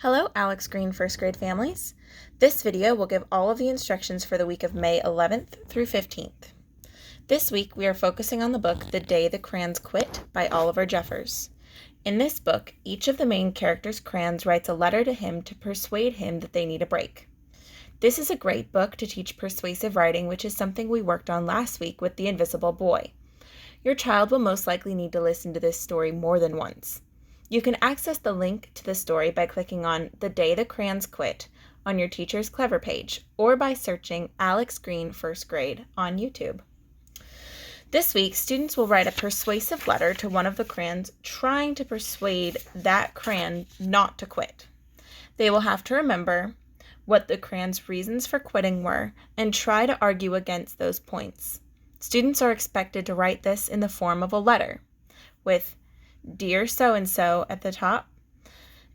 Hello, Alex Green first grade families. This video will give all of the instructions for the week of May 11th through 15th. This week we are focusing on the book The Day the Crayons Quit by Oliver Jeffers. In this book, each of the main character's crayons writes a letter to him to persuade him that they need a break. This is a great book to teach persuasive writing, which is something we worked on last week with The Invisible Boy. Your child will most likely need to listen to this story more than once. You can access the link to the story by clicking on The Day the Crayons Quit on your Teacher's Clever page or by searching Alex Green First Grade on YouTube. This week, students will write a persuasive letter to one of the crayons trying to persuade that crayon not to quit. They will have to remember what the crayon's reasons for quitting were and try to argue against those points. Students are expected to write this in the form of a letter with Dear So-and-so at the top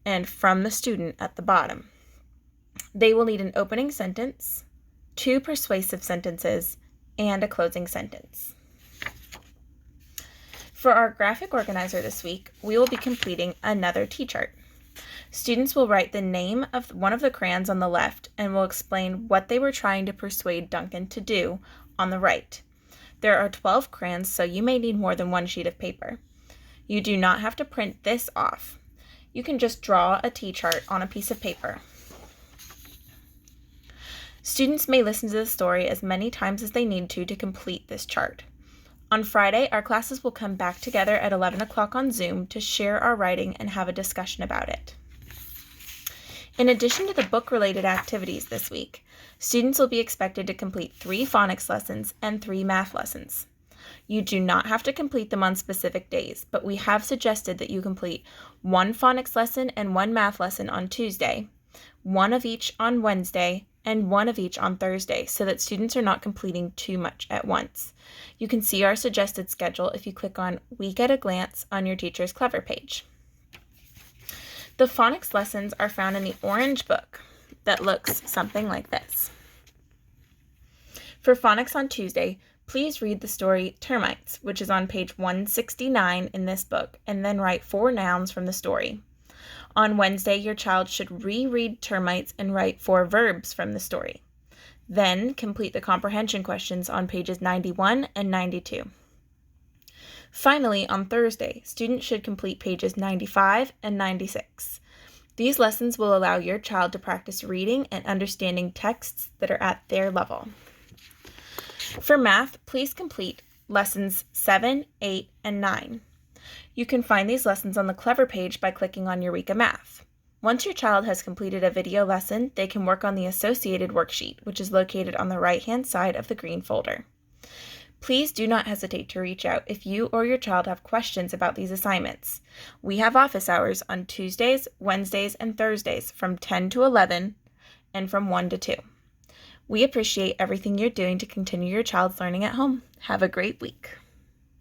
and from the student at the bottom. They will need an opening sentence, 2 persuasive sentences, and a closing sentence. For our graphic organizer this week, we will be completing another Tchart. Students will write the name of one of the crayons on the left and will explain what they were trying to persuade Duncan to do on the right. There are 12 crayons, so you may need more than one sheet of paper. You do not have to print this off. You can just draw a Tchart on a piece of paper. Students may listen to the story as many times as they need to complete this chart. On Friday, our classes will come back together at 11 o'clock on Zoom to share our writing and have a discussion about it. In addition to the book-related activities this week, students will be expected to complete 3 phonics lessons and 3 math lessons. You do not have to complete them on specific days, but we have suggested that you complete 1 phonics lesson and 1 math lesson on Tuesday, 1 of each on Wednesday, and 1 of each on Thursday, so that students are not completing too much at once. You can see our suggested schedule if you click on Week at a Glance on your Teacher's Clever page. The phonics lessons are found in the orange book that looks something like this. For phonics on Tuesday, please read the story Termites, which is on page 169 in this book, and then write 4 nouns from the story. On Wednesday, your child should reread Termites and write 4 verbs from the story. Then complete the comprehension questions on pages 91 and 92. Finally, on Thursday, students should complete pages 95 and 96. These lessons will allow your child to practice reading and understanding texts that are at their level. For math, please complete lessons 7, 8, and 9. You can find these lessons on the Clever page by clicking on Eureka Math. Once your child has completed a video lesson, they can work on the associated worksheet, which is located on the right-hand side of the green folder. Please do not hesitate to reach out if you or your child have questions about these assignments. We have office hours on Tuesdays, Wednesdays, and Thursdays from 10 to 11 and from 1 to 2. We appreciate everything you're doing to continue your child's learning at home. Have a great week.